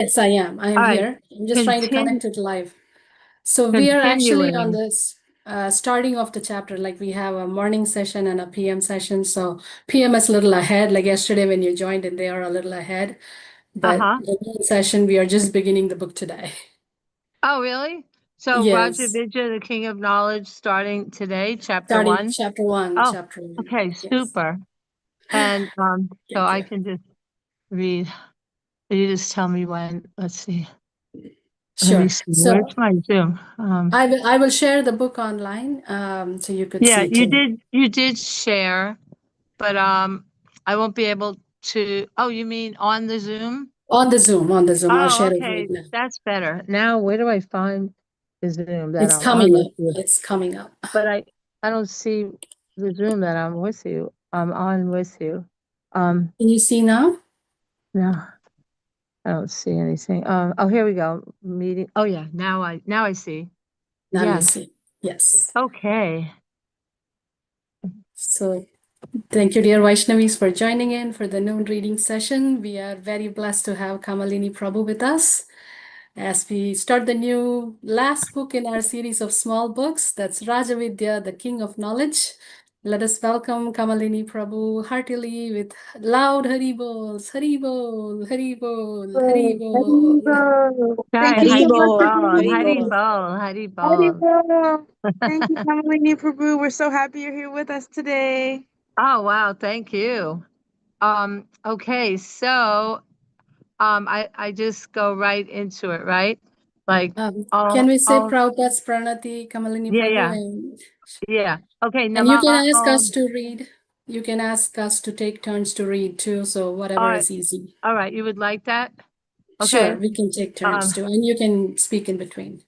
Yes, I am. I am All right, here. I'm just trying to connect it live. So we are actually on continuing. this starting of the chapter. Like we have a morning session and a PM session. So PM is a little ahead. Like yesterday when you joined, and they are a little ahead. But Uh-huh. the main session, we are just beginning the book today. Oh, really? So Yes, RajaVidhya, the King of Knowledge, starting today, chapter starting one. chapter one. Oh, Chapter one. okay, Yes. super. And so Thank I you. can just read. You just tell me when. Let's see. Let me Sure. see. Where's So my Zoom? I will share the book online, so you could Yeah, see too. you did share, but I won't be able to. Oh, you mean on the Zoom? On the Zoom, on the Zoom. I'll Oh, share it right okay. now. That's better. Now, where do I find the Zoom that It's I'm on coming with up. you? It's coming up. But I don't see the Zoom that I'm with you. I'm on with you. Can you see now? No, I don't see anything. Oh, here we go. Meeting. Oh yeah, now I see. Now you Yes. see. Yes. Okay. So thank you, dear Vaishnavis, for joining in for the noon reading session. We are very blessed to have Kamalini Prabhu with us as we start the new last book in our series of small books. That's RajaVidhya, the King of Knowledge. Let us welcome Kamalini Prabhu heartily with loud Haribols, Haribol, Haribol, Haribol. Haribol. Hi, Thank you so much for Haribol, joining me. Haribol. Haribol, Haribol. Haribol. Thank you, Kamalini Prabhu. We're so happy you're here with us today. Oh wow, thank you. Okay, so I just go right into it, right? Like Can we say all Prabhupada's Pranati, Kamalini yeah, Prabhu, yeah, and yeah. Okay, you can Nama ask us to read. You can ask us to take turns to read too. So whatever is easy. all right, you would like that? Sure, Okay. we can take turns Um, too, and you can speak in between.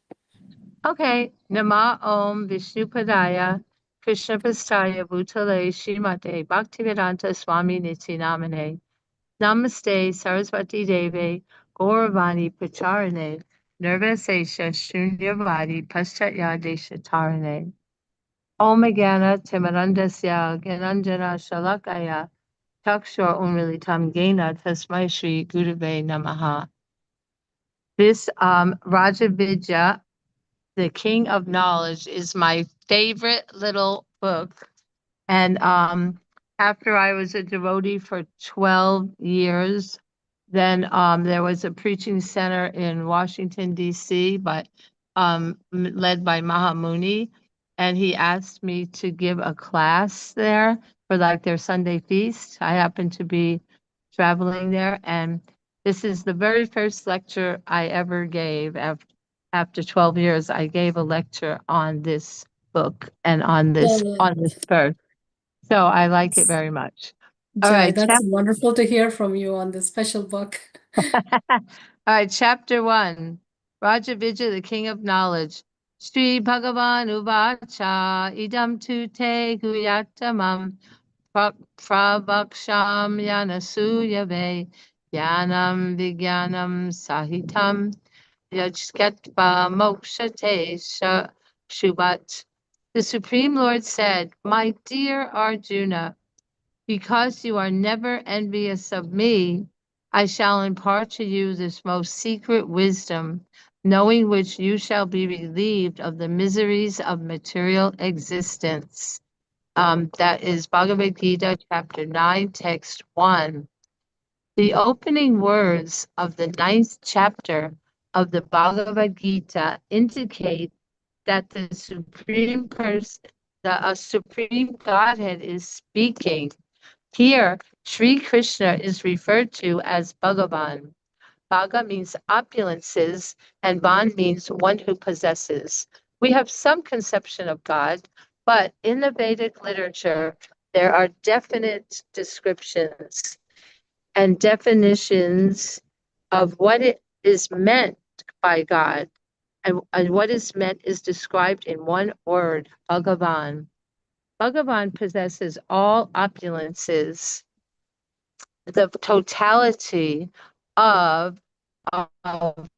okay. Nama Om Vishnupadaya Krishna Pastaya Bhutale Srimate Bhaktivedanta Swami Niti Namane Namaste Saraswati Deve Gauravani Pacharane Nirvasesha Shunyavadi Paschatya Deshatarane Om Gana Timarandasya Gananjana Shalakaya Takshur Unmilitam Gena Tasmai Shri Gurave Namaha. This Rajavidya, the King of Knowledge, is my favorite little book. And after I was a devotee for 12 years, then there was a preaching center in Washington, D.C., but led by Mahamuni. And he asked me to give a class there for like their Sunday feast. I happened to be traveling there. And this is the very first lecture I ever gave after 12 years. I gave a lecture on this book and on Well, this verse. So I like it very much. All Jai, right, that's wonderful to hear from you on this special book. All right, chapter 1. Rajavidya, the King of Knowledge. Sri Bhagavan Uvacha Idam tu te guyatamam prabhaksham yanasuyave yanam vigyanam sahitam yajkatva mokshate shubat. The Supreme Lord said, My dear Arjuna, because you are never envious of me, I shall impart to you this most secret wisdom, knowing which you shall be relieved of the miseries of material existence. That is Bhagavad Gita, chapter 9, text 1. The opening words of the 9th chapter of the Bhagavad Gita indicate that the Supreme Person, a Supreme Godhead is speaking. Here, Sri Krishna is referred to as Bhagavan. Bhaga means opulences, and Van means one who possesses. We have some conception of God, but in the Vedic literature, there are definite descriptions and definitions of what it is meant by God. And what is meant is described in one word, Bhagavan. Bhagavan possesses all opulences, the totality of, of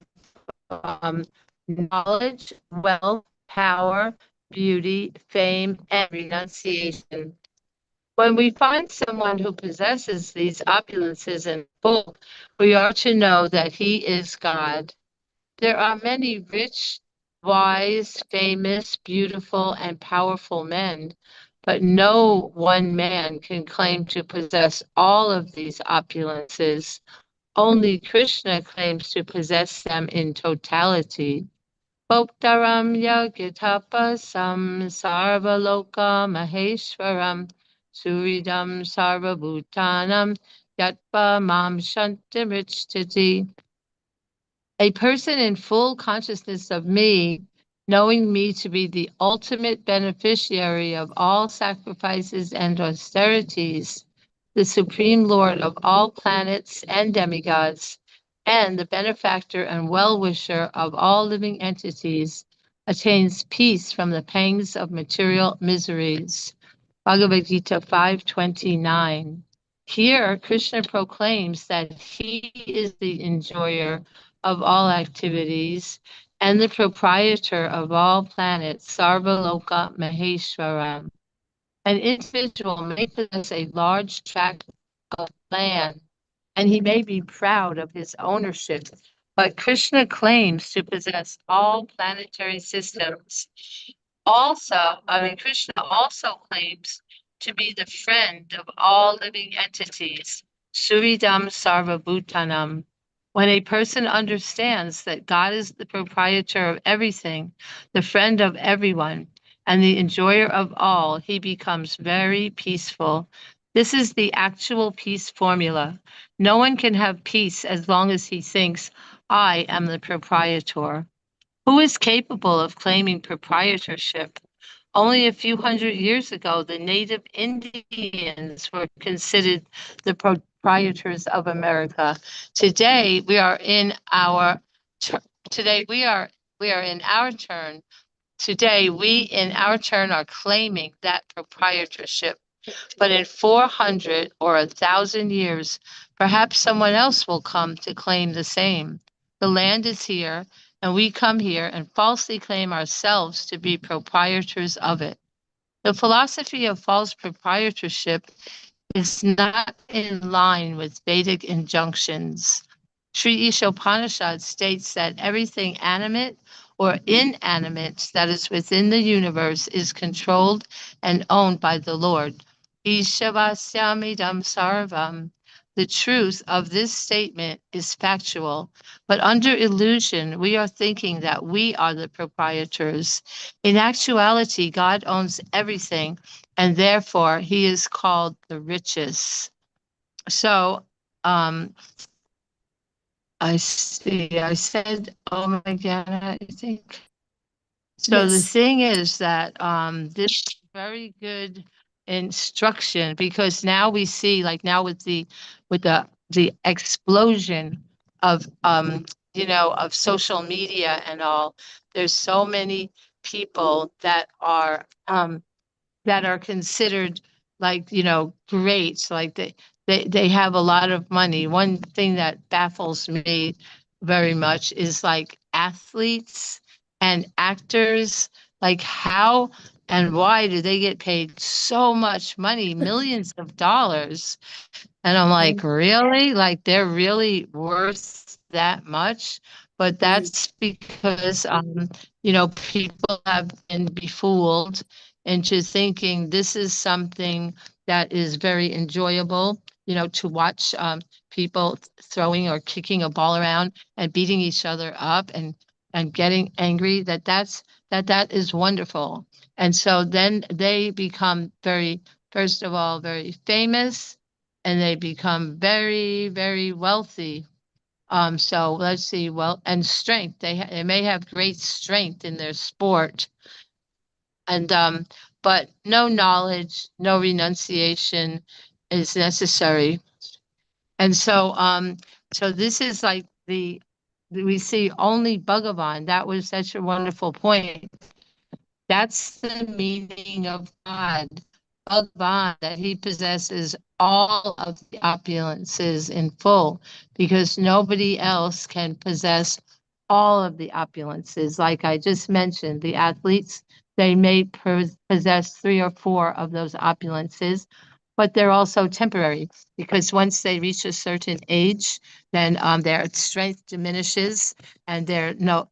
knowledge, wealth, power, beauty, fame, and renunciation. When we find someone who possesses these opulences in full, we are to know that he is God. There are many rich, wise, famous, beautiful, and powerful men, but no one man can claim to possess all of these opulences. Only Krishna claims to possess them in totality. Bhoktaram yagitapasam sarvaloka maheshwaram suridam sarvabhutanam yatpa mam shantimrichtiti. A person in full consciousness of me, knowing me to be the ultimate beneficiary of all sacrifices and austerities, the supreme lord of all planets and demigods, and the benefactor and well-wisher of all living entities, attains peace from the pangs of material miseries. Bhagavad Gita 5:29. Here, Krishna proclaims that he is the enjoyer of all activities and the proprietor of all planets, Sarvaloka Maheshwaram. An individual may possess a large tract of land, and he may be proud of his ownership, but Krishna claims to possess all planetary systems. Krishna also claims to be the friend of all living entities, Suridam Sarvabhutanam. When a person understands that God is the proprietor of everything, the friend of everyone, and the enjoyer of all, he becomes very peaceful. This is the actual peace formula. No one can have peace as long as he thinks, I am the proprietor. Who is capable of claiming proprietorship? Only a few hundred years ago, the native Indians were considered the proprietors of America. Today, we are in our today we are in our turn. Today, we in our turn are claiming that proprietorship. But in 400 or 1,000 years, perhaps someone else will come to claim the same. The land is here, and we come here and falsely claim ourselves to be proprietors of it. The philosophy of false proprietorship is not in line with Vedic injunctions. Sri Ishopanishad states that everything animate or inanimate that is within the universe is controlled and owned by the Lord. Ishavasyamidam sarvam. The truth of this statement is factual, but under illusion, we are thinking that we are the proprietors. In actuality, God owns everything, and therefore he is called the richest. So, I see. I said, oh my God, I think. So the Yes. thing is that this is very good instruction, because now we see, like now with the explosion of of social media and all, there's so many people that are considered like, great. So like they have a lot of money. One thing that baffles me very much is like athletes and actors, like how and why do they get paid so much money, millions of dollars? And I'm like, really? Like they're really worth that much? But that's because, people have been befooled into thinking this is something that is very enjoyable, to watch people throwing or kicking a ball around and beating each other up and getting angry, that is wonderful. And so then they become first of all, very famous, and they become very, very wealthy. So let's see, and strength. They may have great strength in their sport, and but no knowledge, no renunciation is necessary. And so this is like we see only Bhagavan. That was such a wonderful point. That's the meaning of God. Bhagavan, that he possesses all of the opulences in full, because nobody else can possess all of the opulences. Like I just mentioned, the athletes, they may possess 3 or 4 of those opulences, but they're also temporary because once they reach a certain age, then their strength diminishes and they're no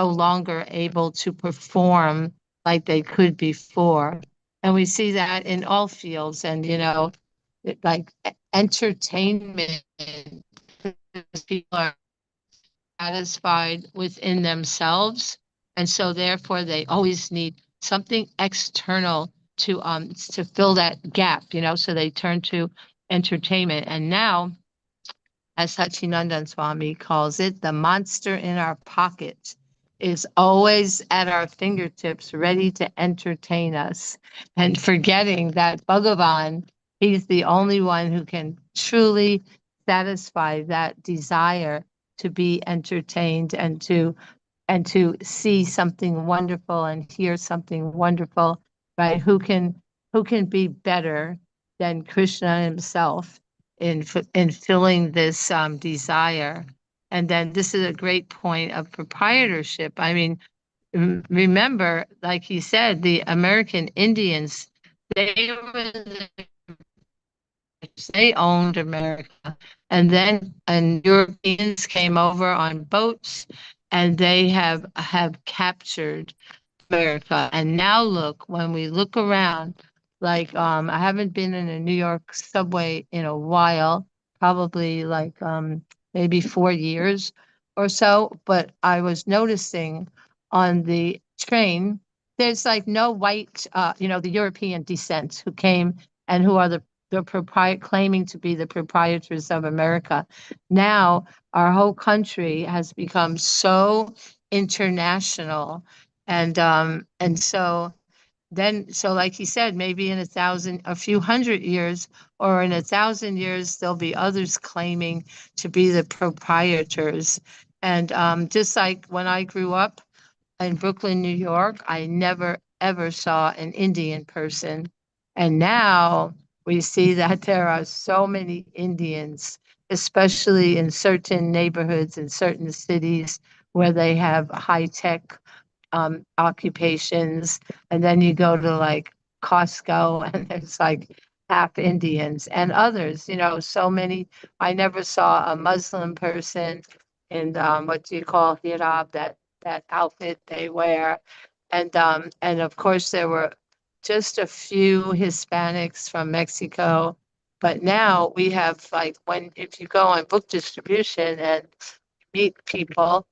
longer able to perform like they could before. And we see that in all fields and, like entertainment, people are satisfied within themselves. And so therefore they always need something external to fill that gap, so they turn to entertainment. And now, as Sachinandan Swami calls it, the monster in our pocket is always at our fingertips, ready to entertain us, and forgetting that Bhagavan, he's the only one who can truly satisfy that desire to be entertained and to see something wonderful and hear something wonderful, right? Who can be better than Krishna himself in filling this desire? And then this is a great point of proprietorship. I mean, remember, like he said, the American Indians, they were they owned America. And Europeans came over on boats and they have captured America. And now look, when we look around, like I haven't been in a New York subway in a while, probably like maybe 4 years or so, but I was noticing on the train, there's like no white, the European descent who came and who are claiming to be the proprietors of America. Now our whole country has become so international and so like he said, maybe in a few hundred years, or in 1,000 years, there'll be others claiming to be the proprietors. And just like when I grew up in Brooklyn, New York, I never ever saw an Indian person. And now we see that there are so many Indians, especially in certain neighborhoods in certain cities where they have high tech occupations, and then you go to like Costco and there's like half Indians and others, so many. I never saw a Muslim person in what do you call hijab, that outfit they wear. And of course there were just a few Hispanics from Mexico. But now we have like if you go on book distribution and meet people,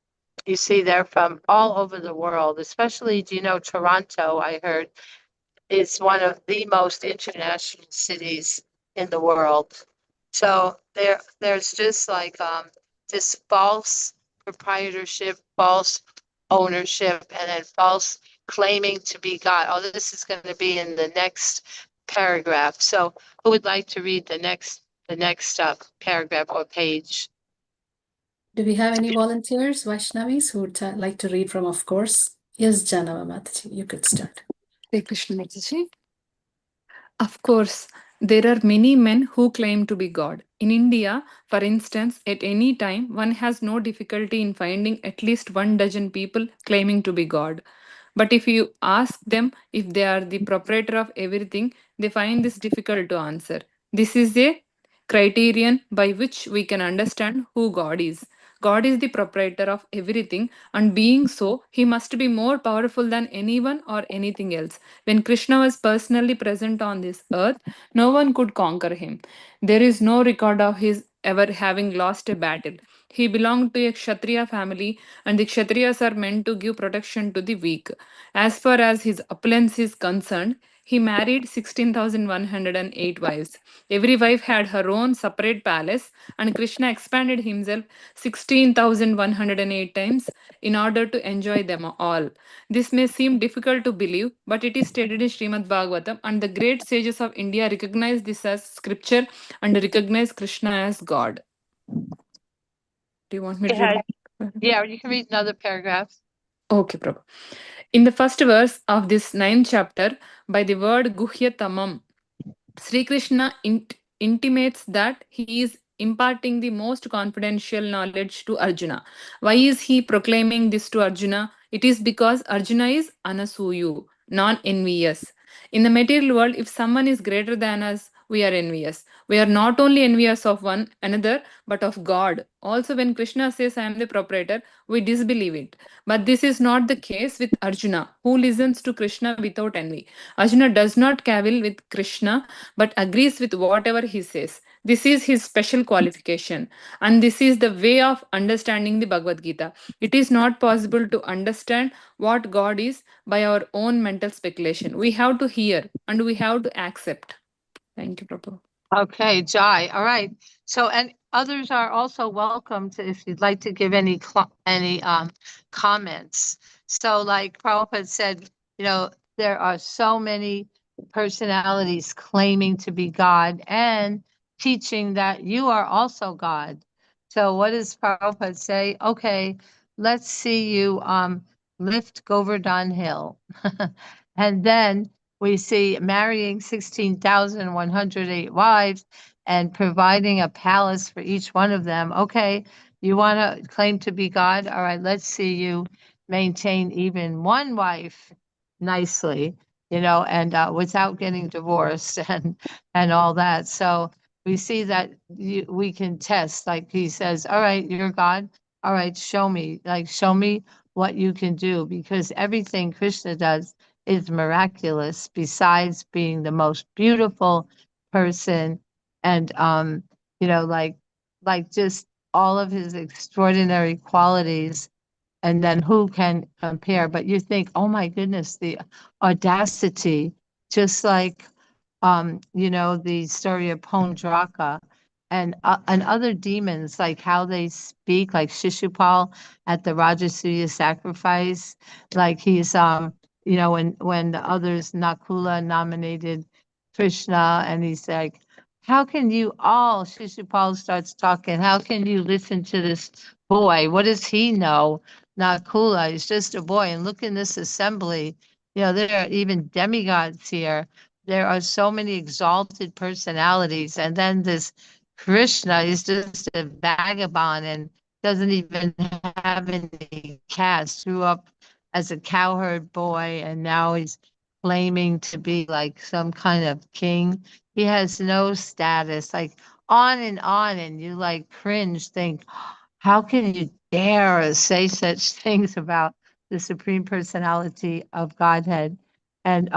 you see they're from all over the world, especially, do you know, Toronto, I heard, is one of the most international cities in the world. So there's just like this false proprietorship, false ownership, and then false claiming to be God. Oh, this is going to be in the next paragraph. So who would like to read the next paragraph or page? Do we have any volunteers, Vaishnavis, who would like to read from, of course? Yes, Janava Mataji, you could start. Hare Krishna Mataji. Of course, there are many men who claim to be God. In India, for instance, at any time, one has no difficulty in finding at least 12 people claiming to be God. But if you ask them if they are the proprietor of everything, they find this difficult to answer. This is a criterion by which we can understand who God is. God is the proprietor of everything, and being so, he must be more powerful than anyone or anything else. When Krishna was personally present on this earth, no one could conquer him. There is no record of his ever having lost a battle. He belonged to a Kshatriya family, and the Kshatriyas are meant to give protection to the weak. As far as his opulence is concerned, he married 16,108 wives. Every wife had her own separate palace, and Krishna expanded himself 16,108 times in order to enjoy them all. This may seem difficult to believe, but it is stated in Srimad Bhagavatam, and the great sages of India recognize this as scripture and recognize Krishna as God. Do you want me to read? Yeah, you can read another paragraph. Okay, Prabhu. In the first verse of this 9th chapter, by the word Guhyatamam, Sri Krishna intimates that he is imparting the most confidential knowledge to Arjuna. Why is he proclaiming this to Arjuna? It is because Arjuna is anasuyu, non-envious. In the material world, if someone is greater than us we are envious. We are not only envious of one another, but of God. Also, when Krishna says, I am the proprietor, we disbelieve it. But this is not the case with Arjuna, who listens to Krishna without envy. Arjuna does not cavil with Krishna, but agrees with whatever he says. This is his special qualification, and this is the way of understanding the Bhagavad Gita. It is not possible to understand what God is by our own mental speculation. We have to hear and we have to accept. Thank you, Prabhu. Okay, Jai. All right. So, and others are also welcome to, if you'd like to give any comments. So, like Prabhupada said, there are so many personalities claiming to be God and teaching that you are also God. So, what does Prabhupada say? Okay, let's see you lift Govardhan Hill, and then we see marrying 16,108 wives and providing a palace for each one of them. Okay, you want to claim to be God? All right, let's see you maintain even one wife nicely, and without getting divorced and all that. So we see that we can test, like he says, all right, you're God. All right, show me, show me what you can do, because everything Krishna does is miraculous, besides being the most beautiful person and like just all of his extraordinary qualities. And then who can compare? But you think, oh my goodness, the audacity, just like the story of Pondraka and other demons, like how they speak, like Shishupal at the RajaVidhya sacrifice, like he's when the others, Nakula nominated Krishna, and he's like, how can you all, Shishupal starts talking, how can you listen to this boy? What does he know? Nakula, he's just a boy. And look in this assembly, there are even demigods here. There are so many exalted personalities. And then this Krishna is just a vagabond and doesn't even have any caste, grew up as a cowherd boy, and now he's claiming to be like some kind of king. He has no status, like on, and you like cringe, think, how can you dare say such things about the Supreme Personality of Godhead? And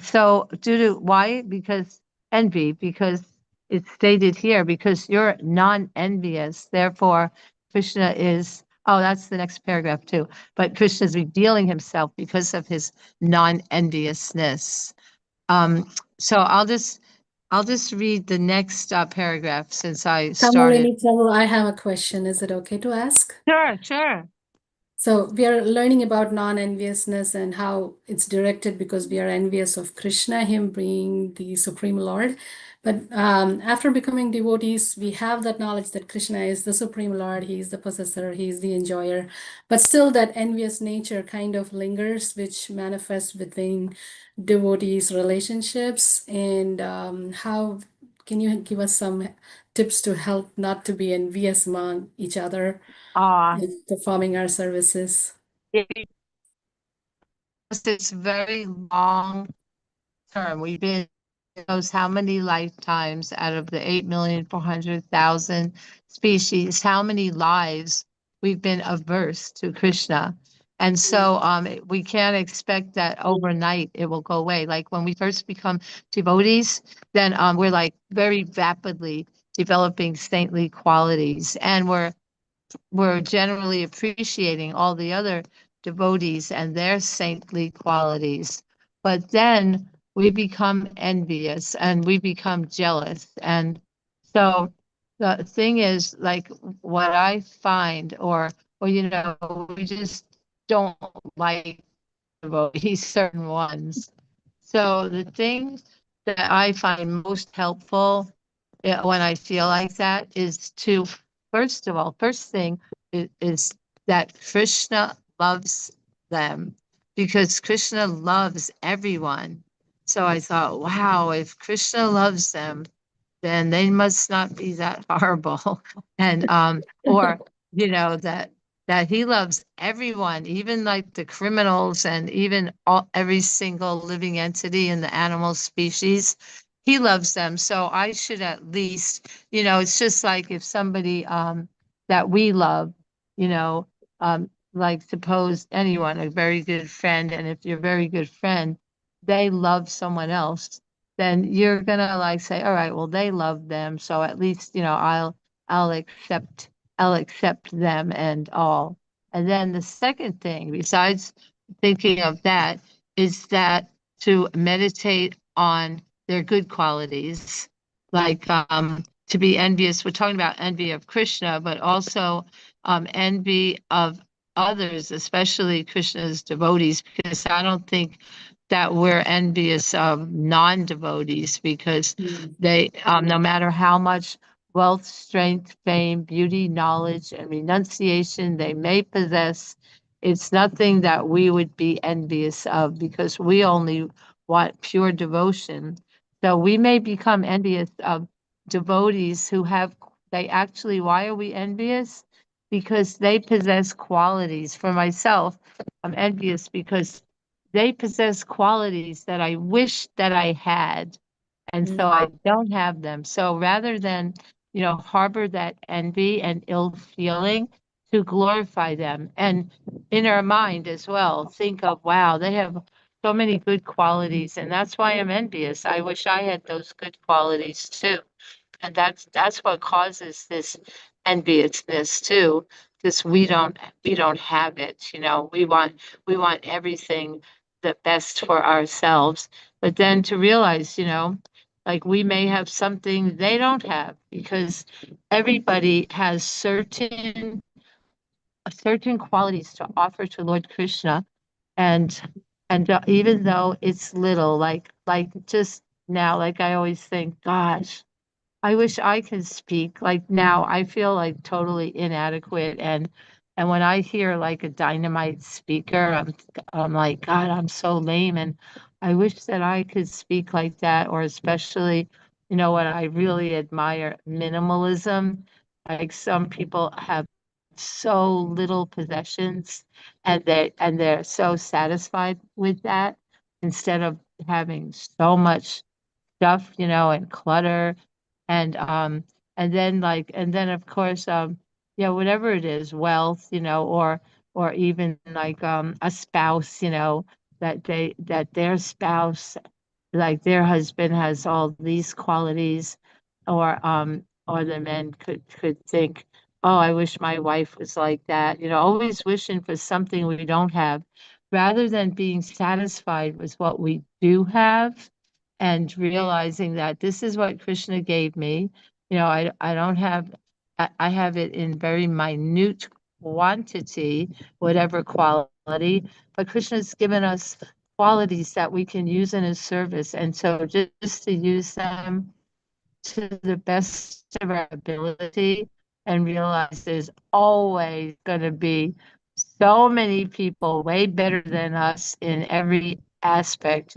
so due to why? Because envy, because it's stated here, because you're non-envious, therefore Krishna is, oh, that's the next paragraph too, but Krishna is revealing himself because of his non-enviousness. So I'll just read the next paragraph since I started. Kamalini Prabhu, I have a question. Is it okay to ask? Sure. So we are learning about non-enviousness and how it's directed because we are envious of Krishna, him being the Supreme Lord. But after becoming devotees, we have that knowledge that Krishna is the Supreme Lord, he is the possessor, he is the enjoyer. But still that envious nature kind of lingers, which manifests within devotees' relationships. And how can you give us some tips to help not to be envious among each other? Performing our services. It's very long term. We've been knows how many lifetimes out of the 8,400,000 species, how many lives we've been averse to Krishna. And so we can't expect that overnight it will go away. Like when we first become devotees, then we're like very rapidly developing saintly qualities, and we're generally appreciating all the other devotees and their saintly qualities. But then we become envious and we become jealous. And so the thing is, like, what I find, or we just don't like devotees, certain ones. So the thing that I find most helpful when I feel like that is to, first of all, first thing is that Krishna loves them, because Krishna loves everyone. So I thought, wow, if Krishna loves them, then they must not be that horrible. And or that he loves everyone, even like the criminals and even every single living entity in the animal species. he loves them. So I should at least, it's just like if somebody that we love, you know, like suppose anyone, a very good friend, and if your very good friend, they love someone else, then you're gonna like say, all right, well, they love them, so at least, I'll accept I'll accept them and all. And then the second thing, besides thinking of that, is that to meditate on their good qualities, like to be envious. We're talking about envy of Krishna, but also envy of others, especially Krishna's devotees, because I don't think that we're envious of non-devotees, because they, no matter how much wealth, strength, fame, beauty, knowledge, and renunciation they may possess, it's nothing that we would be envious of, because we only want pure devotion. So we may become envious of devotees who have, they actually, why are we envious? Because they possess qualities. For myself, I'm envious because they possess qualities that I wish that I had, and so I don't have them. So rather than, harbor that envy and ill feeling, to glorify them, and in our mind as well, think of, wow, they have so many good qualities, and that's why I'm envious. I wish I had those good qualities too. And that's what causes this enviousness too, because we don't have it. We want everything the best for ourselves, but then to realize, like we may have something they don't have, because everybody has certain qualities to offer to Lord Krishna, and even though it's little, like just now, like I always think, gosh, I wish I could speak. Like now, I feel like totally inadequate, and when I hear like a dynamite speaker, I'm like, God, I'm so lame, and I wish that I could speak like that. Or especially, what I really admire, minimalism. Like some people have so little possessions, and they're so satisfied with that, instead of having so much stuff, and clutter, and then of course, yeah, whatever it is, wealth, or even like a spouse, that their spouse, like their husband has all these qualities, or the men could think, oh, I wish my wife was like that, always wishing for something we don't have, rather than being satisfied with what we do have, and realizing that this is what Krishna gave me. I don't have, I have it in very minute quantity, whatever quality, but Krishna's given us qualities that we can use in his service. And so just to use them to the best of our ability, and realize there's always going to be so many people way better than us in every aspect,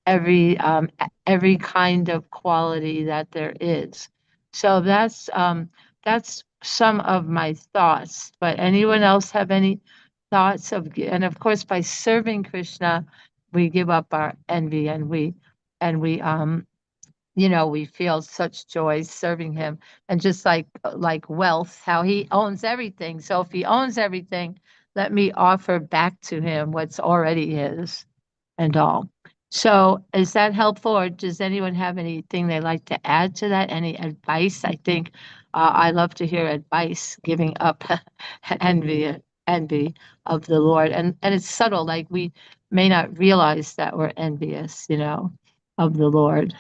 every kind of quality that there is. So that's some of my thoughts. But anyone else have any thoughts of, and of course by serving Krishna, we give up our envy, and we feel such joy serving him. And just like wealth, how he owns everything. So if he owns everything, let me offer back to him what's already his, and all. So is that helpful, or does anyone have anything they'd like to add to that? Any advice? I think I love to hear advice, giving up envy of the Lord. And it's subtle, like we may not realize that we're envious, of the Lord.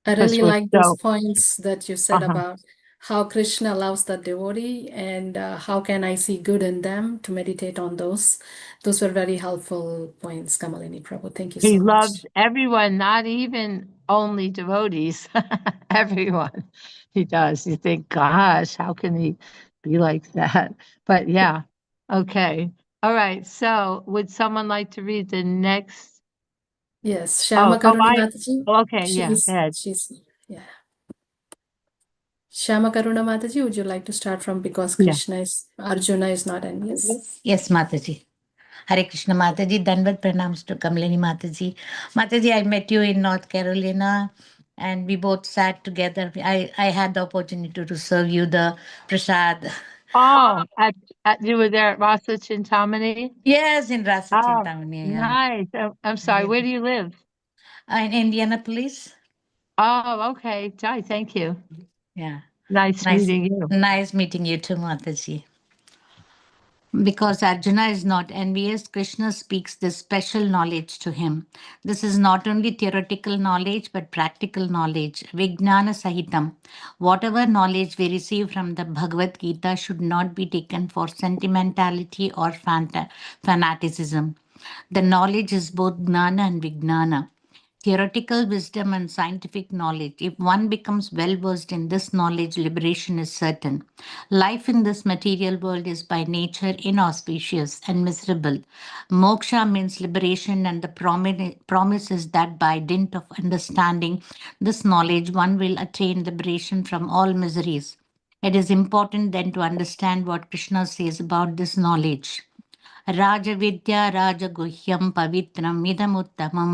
I Because really we're like those so, points that you said uh-huh. about how Krishna loves the devotee, and how can I see good in them, to meditate on those. Those were very helpful points, Kamalini Prabhu. Thank you He so much. loves everyone, not even only devotees, everyone. He does. You think, gosh, how can he be like that? But yeah, okay. All right. So would someone like to read the next? Yes, Shyama Mataji. Okay, yeah, go ahead. Yeah. Shyama Mataji, would you like to start from, because Yeah. Arjuna is not envious? Yes, Mataji. Hare Krishna Mataji, Danvat pranams to Kamalini Mataji. Mataji, I met you in North Carolina and we both sat together. I had the opportunity to serve you the prasad. Oh, you were there at Rasa Chintamani? Yes, in Rasa Oh, Chintamani, yeah. nice. I'm sorry, where do you live? In Indianapolis. Oh, okay. Jai, thank you. Yeah. Nice meeting you. Nice meeting you too, Mataji. Because Arjuna is not envious, Krishna speaks this special knowledge to him. This is not only theoretical knowledge but practical knowledge. Vijnana Sahitam. Whatever knowledge we receive from the Bhagavad Gita should not be taken for sentimentality or fanaticism. The knowledge is both Gnana and Vijnana. Theoretical wisdom and scientific knowledge. If one becomes well versed in this knowledge, liberation is certain. Life in this material world is by nature inauspicious and miserable. Moksha means liberation, and the promise is that by dint of understanding this knowledge, one will attain liberation from all miseries. It is important then to understand what Krishna says about this knowledge. राजविद्या राजगुह्यं पवित्रम् इदमुत्तमं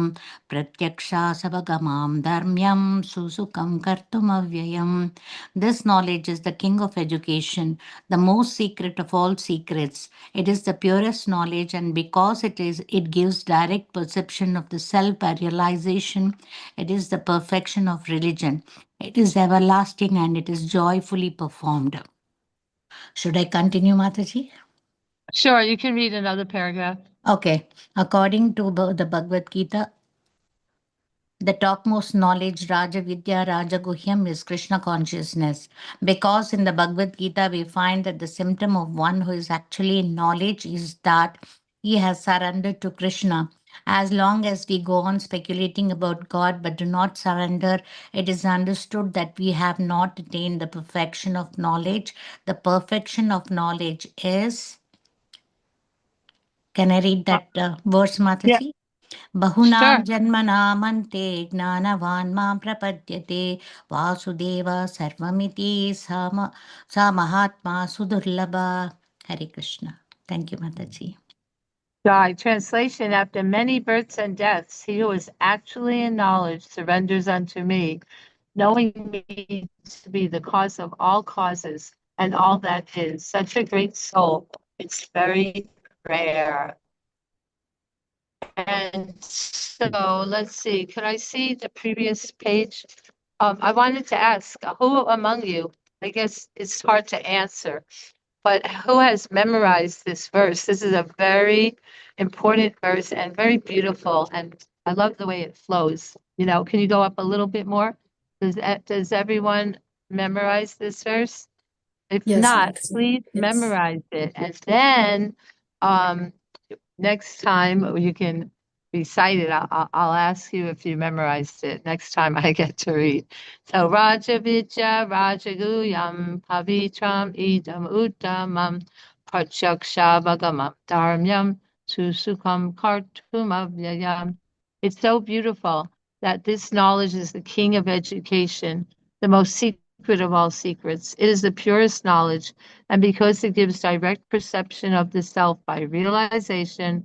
प्रत्यक्षासवगमां धर्म्यं सुसुखं कर्तुमव्ययम्. This knowledge is the king of education, the most secret of all secrets. It is the purest knowledge, and because it gives direct perception of the self by realization, it is the perfection of religion. It is everlasting and it is joyfully performed. Should I continue, Mataji? Sure, you can read another paragraph. Okay. According to the Bhagavad Gita, the topmost knowledge, RajaVidhya, Rajaguhyam, is Krishna consciousness. Because in the Bhagavad Gita, we find that the symptom of one who is actually in knowledge is that he has surrendered to Krishna. As long as we go on speculating about God but do not surrender, it is understood that we have not attained the perfection of knowledge. The perfection of knowledge is. Can I read that verse, Mataji? Bahunam janmanamante gnanavan mam prapadyate vasudeva sarvamiti sa mahatma sudurlabha. Hare Krishna. Thank you, Mataji. Jai, translation, after many births and deaths, he who is actually in knowledge surrenders unto me, knowing me to be the cause of all causes and all that is. Such a great soul. It's very rare. And so let's see, could I see the previous page? I wanted to ask, who among you, I guess it's hard to answer, but who has memorized this verse? This is a very important verse and very beautiful, and I love the way it flows. You know, can you go up a little bit more? Does everyone memorize this verse? If Yes, not, Mataji. please Yes. memorize it. And then next time you can recite it. I'll ask you if you memorized it next time I get to read. So RajaVidhya Rajaguyam Pavitram Idam Uttamam Prachakshabagamam Dharmyam Susukam Kartumavyayam. It's so beautiful that this knowledge is the king of education, the most secret of all secrets. It is the purest knowledge, and because it gives direct perception of the self by realization,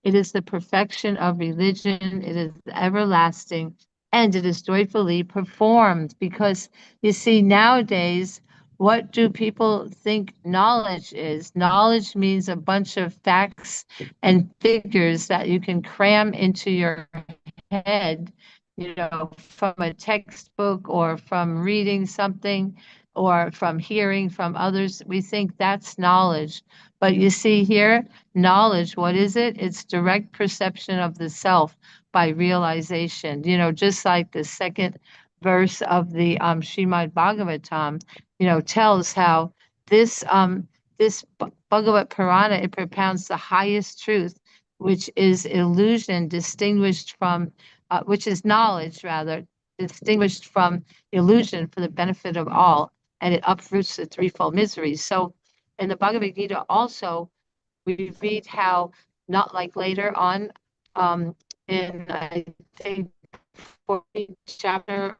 it is the perfection of religion, it is everlasting, and it is joyfully performed. Because you see, nowadays, what do people think knowledge is? Knowledge means a bunch of facts and figures that you can cram into your head, you know, from a textbook or from reading something or from hearing from others. We think that's knowledge. But you see here, knowledge, what is it? It's direct perception of the self by realization. You know, just like the second verse of the Srimad Bhagavatam, you know, tells how this Bhagavad Purana, it propounds the highest truth, which is illusion distinguished from, which is knowledge rather, distinguished from illusion for the benefit of all, and it uproots the threefold miseries. So in the Bhagavad Gita also, we read how, not like later on, in I think 14th chapter,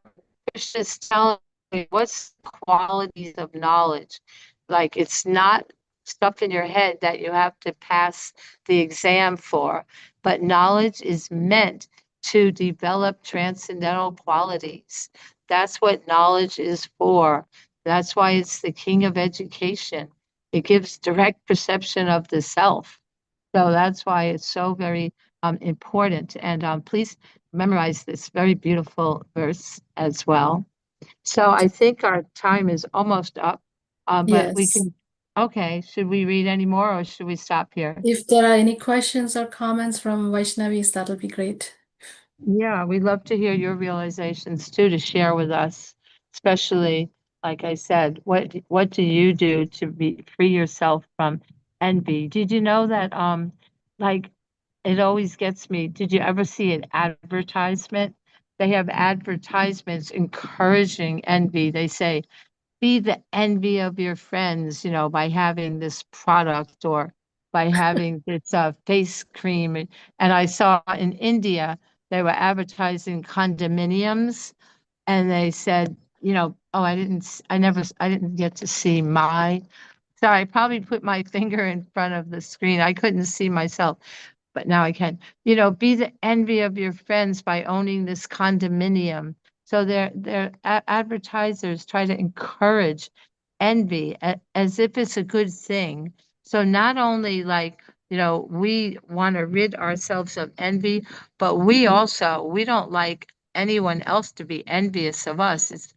Krishna's telling me what's the qualities of knowledge. Like it's not stuff in your head that you have to pass the exam for. But knowledge is meant to develop transcendental qualities. That's what knowledge is for. That's why it's the king of education. It gives direct perception of the self. So that's why it's so very important. And please memorize this very beautiful verse as well. So I think our time is almost up, but we Yes. can, okay, should we read any more or should we stop here? If there are any questions or comments from Vaishnavis, that'll be great. Yeah, we'd love to hear your realizations too, to share with us, especially, like I said, what do you do to free yourself from envy? Did you know that, like, it always gets me, did you ever see an advertisement? They have advertisements encouraging envy. They say, be the envy of your friends, by having this product or by having this face cream. And I saw in India, they were advertising condominiums and they said, oh, I didn't get to see sorry, I probably put my finger in front of the screen. I couldn't see myself, but now I can. Be the envy of your friends by owning this condominium. So their advertisers try to encourage envy as if it's a good thing. So not only we want to rid ourselves of envy, but we don't like anyone else to be envious of us. It's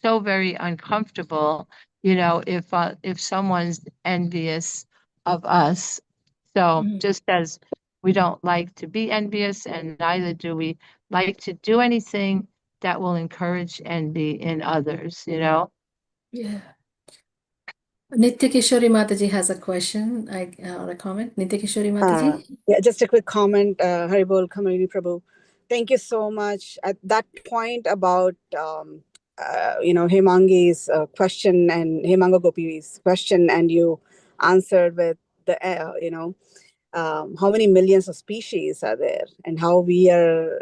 so very uncomfortable, if someone's envious of us. So just as we don't like to be envious, and neither do we like to do anything that will encourage envy in others, Yeah. Nitya Kishori Mataji has a question or a comment. Nitya Kishori Mataji? Yeah, just a quick comment, Haribol Kamalini Prabhu. Thank you so much. At that point about, Hemangi's question and Hemanga Gopi's question, and you answered with the, how many millions of species are there and how we are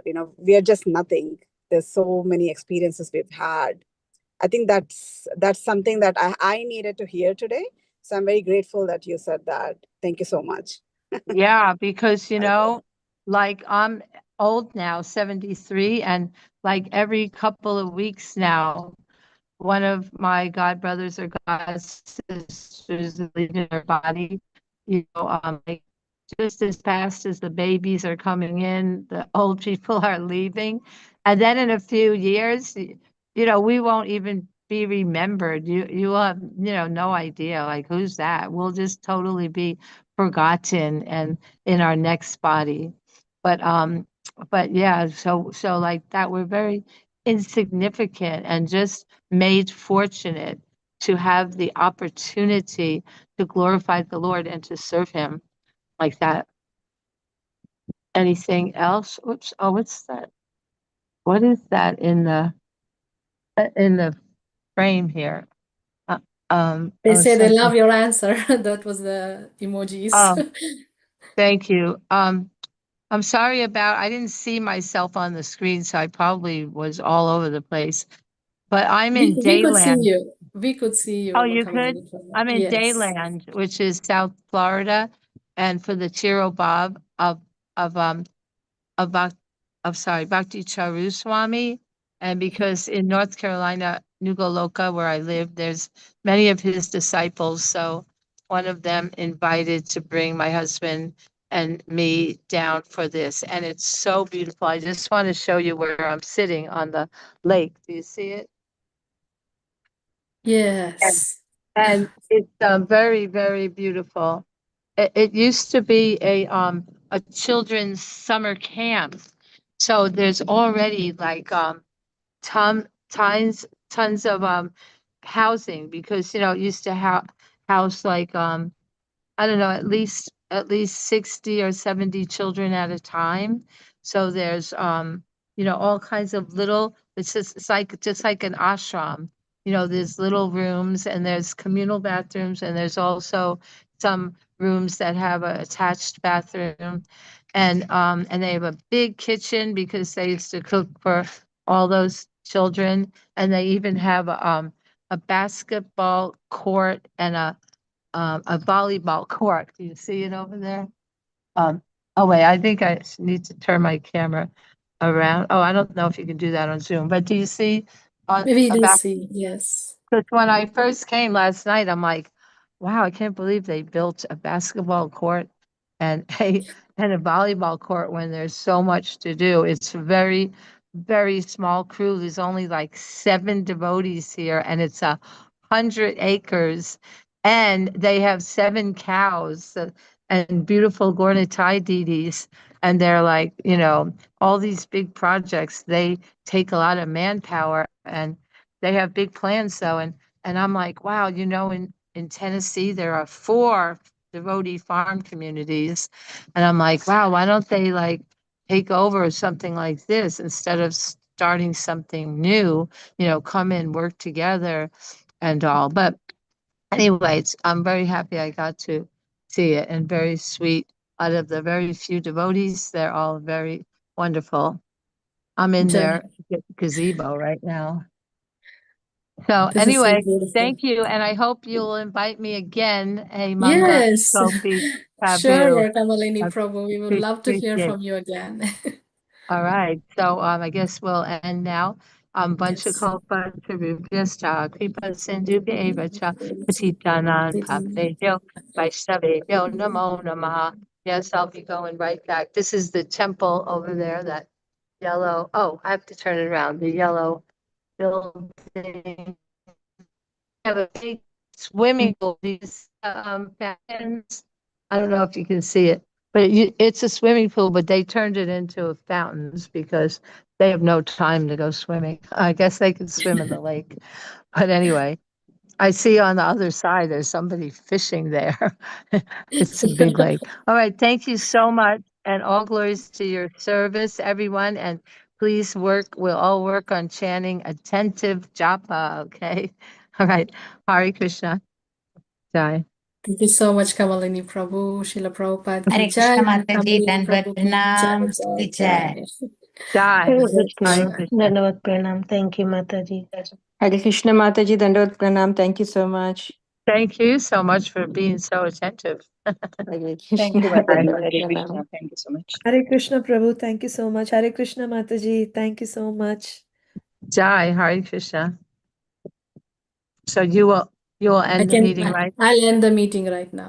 just nothing. There's so many experiences we've had. I think that's something that I needed to hear today. So I'm very grateful that you said that. Thank you so much. Yeah, because like I'm old now, 73, and like every couple of weeks now, one of my godbrothers or godsisters is leaving their body. Like just as fast as the babies are coming in, the old people are leaving. And then in a few years, we won't even be remembered. You will have, no idea like who's that. We'll just totally be forgotten and in our next body. But yeah, so like that, we're very insignificant and just made fortunate to have the opportunity to glorify the Lord and to serve him like that. Anything else? Oops. Oh, what's that? What is that in the frame here? They say they something. love your answer. That was the emojis. Oh, thank you. I'm sorry I didn't see myself on the screen, so I probably was all over the place. But I'm in We could see Dayland. you. We could see you. Oh, you could? I'm in Yes. Dayland, which is South Florida, and for the Chiro Bob of Bhakti Charu Swami. And because in North Carolina, Nugoloka, where I live, there's many of his disciples. So one of them invited to bring my husband and me down for this. And it's so beautiful. I just want to show you where I'm sitting on the lake. Do you see it? Yes. And it's very, very beautiful. It used to be a children's summer camp. So there's already like tons of housing because it used to house like I don't know, at least 60 or 70 children at a time. So there's all kinds of little, it's like just like an ashram. There's little rooms and there's communal bathrooms and there's also some rooms that have an attached bathroom. And they have a big kitchen because they used to cook for all those children. And they even have a basketball court and a a volleyball court. Do you see it over there? Oh wait, I think I need to turn my camera around. Oh, I don't know if you can do that on Zoom, but do you see We do about, see, yes. because when I first came last night, I'm like, wow, I can't believe they built a basketball court and a volleyball court when there's so much to do. It's a very, very small crew. There's only like 7 devotees here, and it's 100 acres, and they have 7 cows and beautiful Gornitai deities. And they're like, all these big projects, they take a lot of manpower, and they have big plans though. And I'm like, wow, in Tennessee, there are 4 devotee farm communities. And I'm like, wow, why don't they like take over something like this instead of starting something new, come in, work together and all. But anyways, I'm very happy I got to see it, and very sweet. Out of the very few devotees, they're all very wonderful. I'm in their gazebo right now. So This is so anyway, beautiful. thank you, and I hope you'll invite me again, Manga Yes, Gopi Prabhu. sure, Kamalini I Prabhu. We would love to hear appreciate. from you again. All right, so I guess we'll end now. Buncha Yes. Kalpa Tarubhyascha Kripa Sindhu Evacha Patitanan Papeyo Vaishnavisya Namo Namaha. Yes, I'll be going right back. This is the temple over there, that yellow. Oh, I have to turn it around. The yellow building. Have a big swimming pool. These fountains. I don't know if you can see it, but it's a swimming pool, but they turned it into fountains because they have no time to go swimming. I guess they can swim in the lake. But anyway, I see on the other side there's somebody fishing there. It's a big lake. All right, thank you so much, and all glories to your service, everyone. And please we'll all work on chanting attentive japa, okay? All right, Hare Krishna. Jai. Thank you so much, Kamalini Prabhu. Srila Prabhupada ki Hare jai. Krishna Mataji, Kamalini Dandvat Prabhu ki jai, Pranam, jai, Ki Jai. jai. Jai. Hare Hare Krishna. Krishna. Dandavat Pranam. Thank you, Mataji. Hare Krishna Mataji, Dandavat Pranam. Thank you so much. Thank you so much for being so attentive. Hare Thank Krishna, you, Mataji. Dandavat Hare Pranam. Krishna. Thank you so much. Hare Krishna Prabhu, thank you so much. Hare Krishna Mataji, thank you so much. Jai, Hare Krishna. So you will end the meeting, right? I'll end the meeting right now.